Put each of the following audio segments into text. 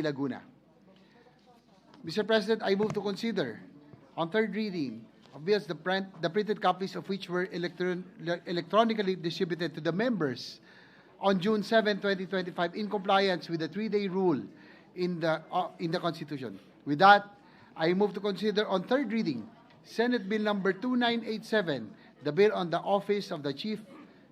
Laguna. Mr. President, I move to consider on third reading of bills the printed copies of which were electronically distributed to the members on June 7, 2025 in compliance with the 3-day rule in the Constitution. With that, I move to consider on third reading Senate Bill number 2987, the bill on the Office of the Chief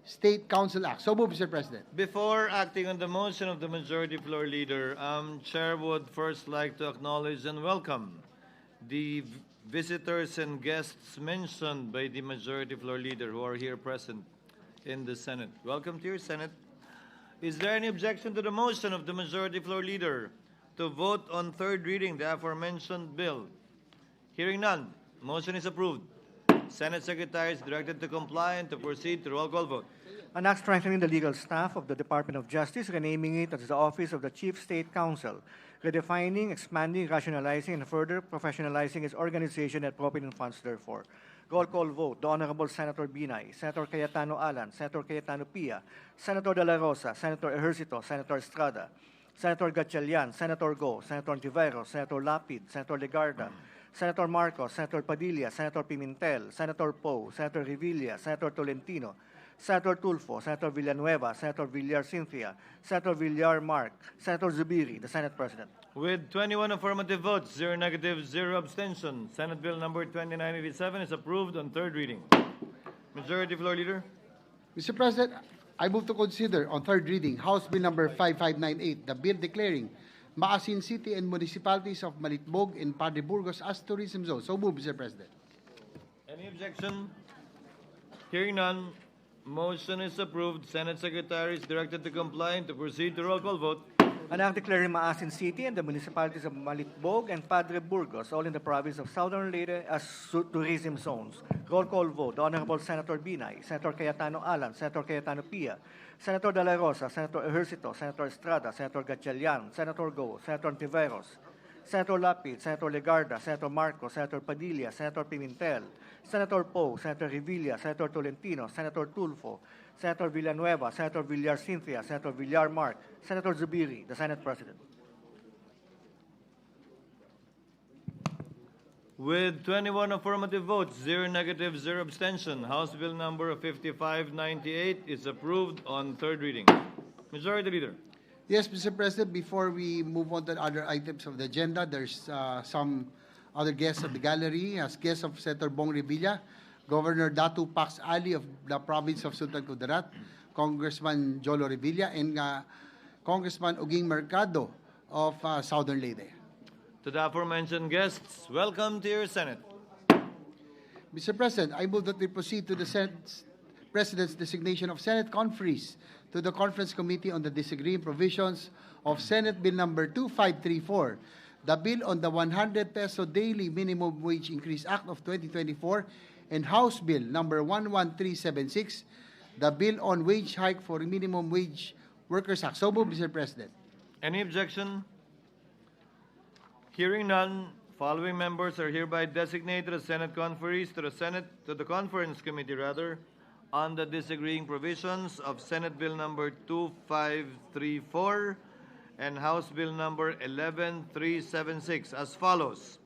State Counsel Act. So move, Mr. President. Before acting on the motion of the Majority Floor Leader, Chair would first like to acknowledge and welcome the visitors and guests mentioned by the Majority Floor Leader who are here present in the Senate. Welcome to your Senate. Is there any objection to the motion of the Majority Floor Leader to vote on third reading the aforementioned bill? Hearing none, motion is approved. Senate Secretary is directed to comply and to proceed to roll call vote. An act strengthening the legal staff of the Department of Justice, renaming it as the Office of the Chief State Counsel, redefining, expanding, rationalizing, and further professionalizing its organization and appropriating funds therefore. Roll call vote. The Honorable Senator Binay, Senator Cayetano Alan, Senator Cayetano Pia, Senator De La Rosa, Senator Ejercito, Senator Estrada, Senator Gatchalian, Senator Go, Senator Ontiveros, Senator Lapid, Senator Legarda, Senator Marcos, Senator Padilla, Senator Pimentel, Senator Poe, Senator Revilla, Senator Tolentino, Senator Tulfo, Senator Villanueva, Senator Villar Cynthia, Senator Villar Mark, Senator Zubiri, the Senate President. With 21 affirmative votes, 0 negative, 0 abstention, Senate Bill number 2987 is approved on third reading. Majority Floor Leader. Mr. President, I move to consider on third reading House Bill number 5598, the bill declaring Maasin City and municipalities of Malitbog and Padre Burgos as tourism zones. So move, Mr. President. Any objection? Hearing none, motion is approved. Senate Secretary is directed to comply and to proceed to roll call vote. An act declaring Maasin City and the municipalities of Malitbog and Padre Burgos, all in the province of Southern Leyte, as tourism zones. Roll call vote. The Honorable Senator Binay, Senator Cayetano Alan, Senator Cayetano Pia, Senator De La Rosa, Senator Ejercito, Senator Estrada, Senator Gatchalian, Senator Go, Senator Ontiveros, Senator Lapid, Senator Legarda, Senator Marcos, Senator Padilla, Senator Pimentel, Senator Poe, Senator Revilla, Senator Tolentino, Senator Tulfo, Senator Villanueva, Senator Villar Cynthia, Senator Villar Mark, Senator Zubiri, the Senate President. With 21 affirmative votes, 0 negative, 0 abstention, House Bill number 5598 is approved on third reading. Majority Leader. Yes, Mr. President, before we move on to other items of the agenda, there's some other guests of the gallery. As guests of Senator Bong Revilla, Governor Datu Pax Ali of the province of Sultan Kudarat, Congressman Jolo Revilla, and Congressman Uging Mercado of Southern Leyte. To the aforementioned guests, welcome to your Senate. Mr. President, I move that we proceed to the Senate President's designation of Senate conferees to the Conference Committee on the Disagreeing Provisions of Senate Bill number 2534, the bill on the 100 peso daily minimum wage increase act of 2024, and House Bill number 11376, the bill on wage hike for minimum wage workers act. So move, Mr. President. Any objection? Hearing none, following members are hereby designated as Senate conferees to the Conference Committee on the disagreeing provisions of Senate Bill number 2534 and House Bill number 11376 as follows.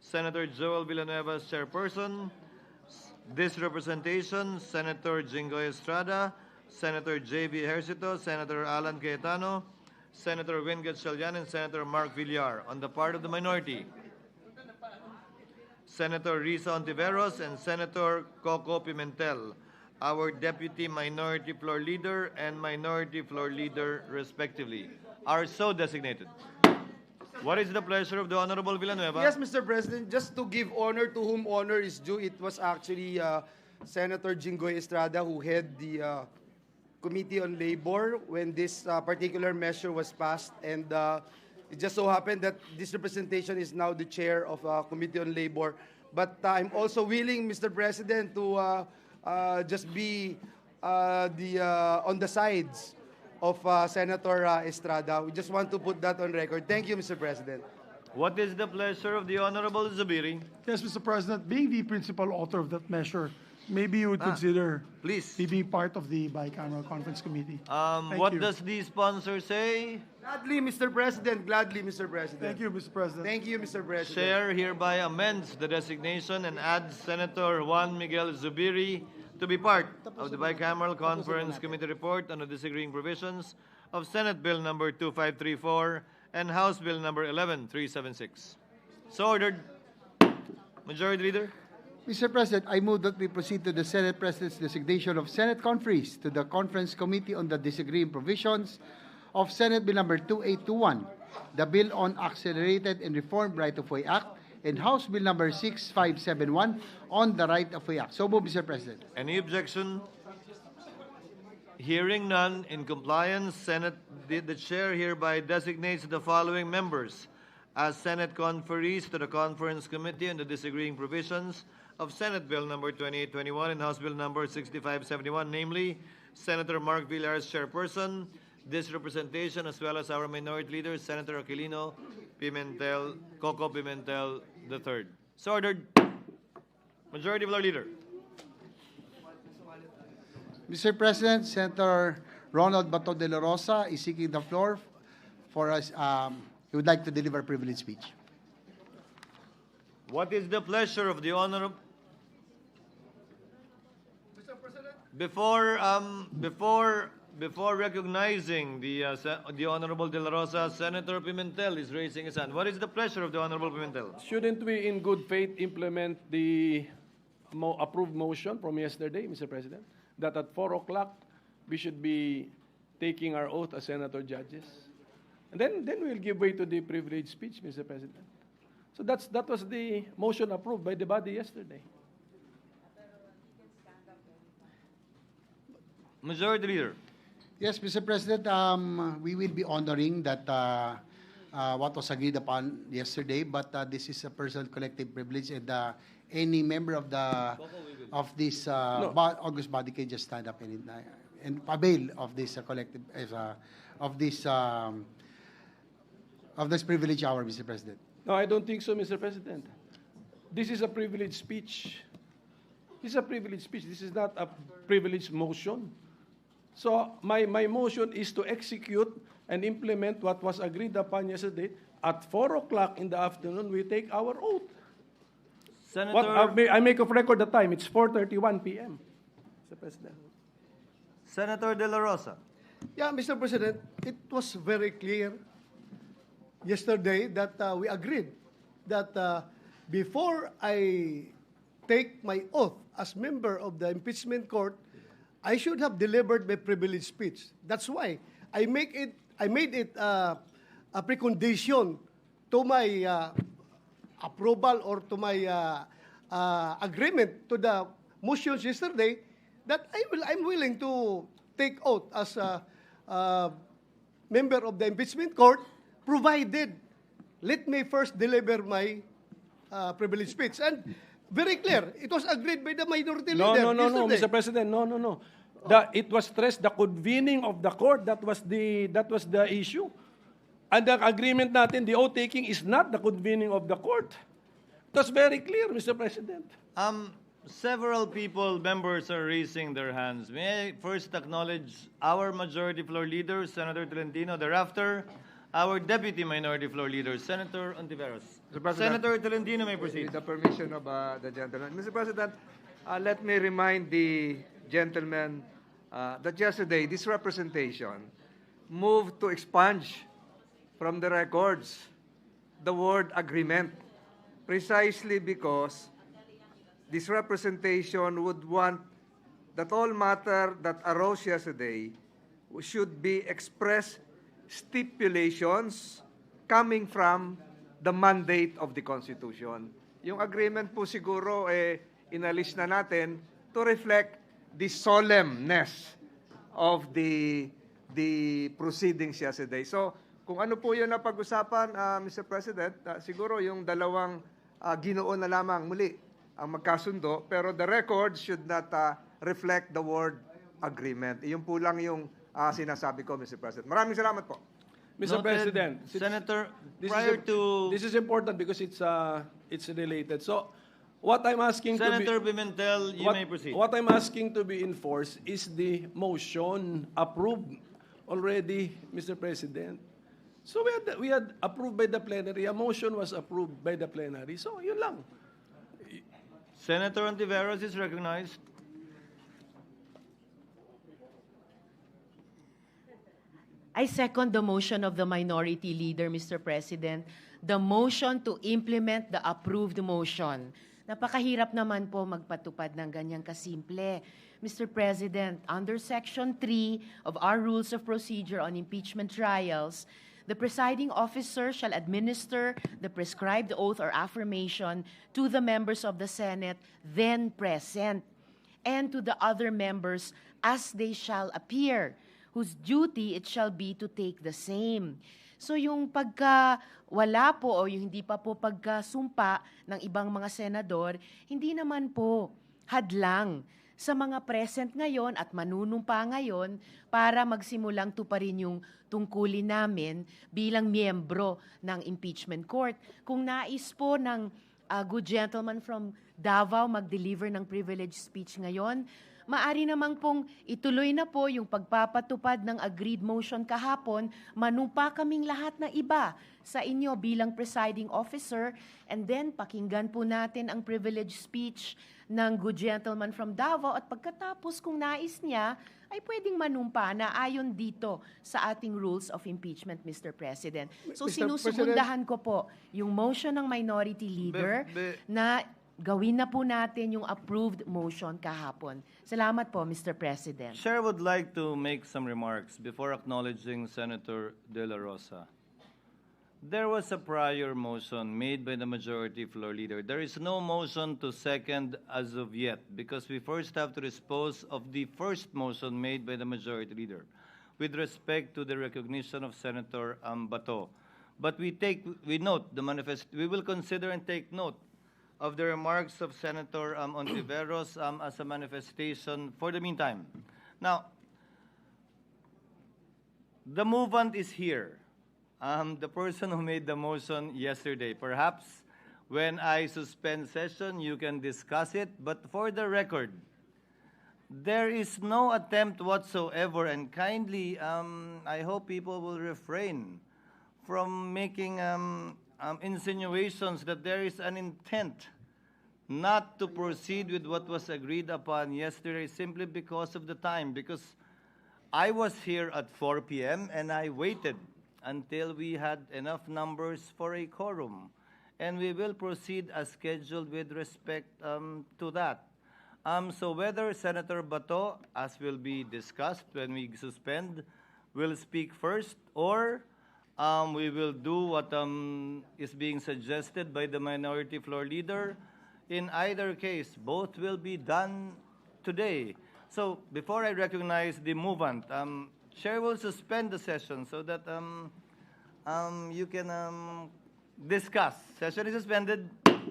Senator Joel Villanueva as chairperson. This representation, Senator Jingoy Estrada, Senator J.V. Ejercito, Senator Alan Cayetano, Senator Win Gatchalian, and Senator Mark Villar. On the part of the minority, Senator Risa Ontiveros and Senator Coco Pimentel, our Deputy Minority Floor Leader and Minority Floor Leader respectively, are so designated. What is the pleasure of the Honorable Villanueva? Yes, Mr. President, just to give honor to whom honor is due, it was actually Senator Jingoy Estrada who head the Committee on Labor when this particular measure was passed, and it just so happened that this representation is now the chair of Committee on Labor. But I'm also willing, Mr. President, to just be on the sides of Senator Estrada. We just want to put that on record. Thank you, Mr. President. What is the pleasure of the Honorable Zubiri? Yes, Mr. President, being the principal author of that measure, maybe you would consider Please. me being part of the bicameral conference committee. What you. does the sponsor say? Gladly, Mr. President. Gladly, Mr. President. Thank you, Mr. President. Thank you, Mr. President. Chair hereby amends the designation and adds Senator Juan Miguel Zubiri to be part of the bicameral conference committee report on the disagreeing provisions of Senate Bill number 2534 and House Bill number 11376. So ordered. Majority Leader. Mr. President, I move that we proceed to the Senate President's designation of Senate conferees to the Conference Committee on the Disagreeing Provisions of Senate Bill number 2821, the Bill on Accelerated and Reformed Right-of-Way Act, and House Bill number 6571 on the Right-of-Way Act. So move, Mr. President. Any objection? Hearing none, in compliance, the Chair hereby designates the following members as Senate conferees to the Conference Committee on the Disagreeing Provisions of Senate Bill number 2821 and House Bill number 6571, namely Senator Mark Villar as chairperson, this representation, as well as our minority leader, Senator Aquilino Pimentel, Coco Pimentel III. So ordered. Majority Floor Leader. Mr. President, Senator Ronald Bato de la Rosa is seeking the floor for us. He would like to deliver a privilege speech. What is the pleasure of the honorable? Mr. President. Before recognizing the Honorable De La Rosa, Senator Pimentel is raising his hand. What is the pleasure of the Honorable Pimentel? Shouldn't we, in good faith, implement the approved motion from yesterday, Mr. President, that at 4 o'clock we should be taking our oath as senator judges? And then we'll give way to the privilege speech, Mr. President. So that was the motion approved by the body yesterday. Majority Leader. Yes, Mr. President, we will be honoring that what was agreed upon yesterday, but this is a personal collective privilege, and any member of this August body can just stand up and avail of this collective of this privilege hour, Mr. President. No, I don't think so, Mr. President. This is a privilege speech. This is a privilege speech. This is not a privilege motion. So my motion is to execute and implement what was agreed upon yesterday. At 4 o'clock in the afternoon, we take our oath. Senator, I make of record the time. It's 4:31 p.m., Mr. President. Senator De La Rosa. Yeah, Mr. President, it was very clear yesterday that we agreed that before I take my oath as member of the impeachment court, I should have delivered my privilege speech. That's why I made it a precondition to my approval or to my agreement to the motions yesterday that I'm willing to take oath as a member of the impeachment court, provided let me first deliver my privilege speech. And very clear, it was agreed by the minority leader No, yesterday. Mr. President, no. It was stressed the convening of the court. That was the issue. And the agreement natin, the oath taking is not the convening of the court. It was very clear, Mr. President. Several members are raising their hands. May I first acknowledge our Majority Floor Leader, Senator Tolentino. Thereafter, our Deputy Minority Floor Leader, Senator Ontiveros. Senator Tolentino may proceed. With the permission of the gentleman. Mr. President, let me remind the gentleman that yesterday this representation moved to expunge from the records the word agreement, precisely because this representation would want that all matter that arose yesterday should be express stipulations coming from the mandate of the Constitution. Yung agreement po siguro inalis na natin to reflect the solemnness of the proceedings yesterday. So, kung ano po yun na pag-usapan, Mr. President, siguro yung dalawang ginoo na lamang muli ang magkasundo, pero the record should not reflect the word agreement. Iyon po lang yung sinasabi ko, Mr. President. Maraming salamat po. Mr. Noted. President, Senator, this prior to... This is important because it's related. So, What I'm asking Senator to be... Pimentel, you may proceed. What I'm asking to be enforced is the motion approved already, Mr. President. So we had approved by the plenary. A motion was approved by the plenary. So yun lang. Senator Ontiveros is recognized. I second the motion of the minority leader, Mr. President. The motion to implement the approved motion. Napakahirap naman po magpatupad ng ganyang kasimple. Mr. President, under Section 3 of our Rules of Procedure on Impeachment Trials, the presiding officer shall administer the prescribed oath or affirmation to the members of the Senate then present and to the other members as they shall appear, whose duty it shall be to take the same. So yung pagka wala po o yung hindi pa po pagkasumpa ng ibang mga senador, hindi naman po hadlang sa mga present ngayon at manunumpa ngayon para magsimulang tuparin yung tungkulin namin bilang miyembro ng impeachment court. Kung nais po ng good gentleman from Davao mag-deliver ng privilege speech ngayon, maari namang pong ituloy na po yung pagpapatupad ng agreed motion kahapon, manumpa kaming lahat ng iba sa inyo bilang presiding officer, and then pakinggan po natin ang privilege speech ng good gentleman from Davao at pagkatapos kung nais niya, ay pwedeng manumpa na ayon dito sa ating rules of impeachment, Mr. President. So Mr. sinusugundahan ko po yung motion ng minority leader na gawin na po natin yung approved motion kahapon. Salamat po, Mr. President. Chair would like to make some remarks before acknowledging Senator De La Rosa. There was a prior motion made by the majority floor leader. There is no motion to second as of yet because we first have to dispose of the first motion made by the majority leader with respect to the recognition of Senator Bato. But we note the manifest. We will consider and take note of the remarks of Senator Ontiveros as a manifestation for the meantime. Now, the movant is here. The person who made the motion yesterday. Perhaps when I suspend session, you can discuss it. But for the record, there is no attempt whatsoever, and kindly, I hope people will refrain from making insinuations that there is an intent not to proceed with what was agreed upon yesterday simply because of the time. Because I was here at 4 p.m. and I waited until we had enough numbers for a quorum. And we will proceed as scheduled with respect to that. So whether Senator Bato, as will be discussed when we suspend, will speak first, or we will do what is being suggested by the minority floor leader. In either case, both will be done today. So before I recognize the movant, Chair will suspend the session so that you can discuss. Session is suspended.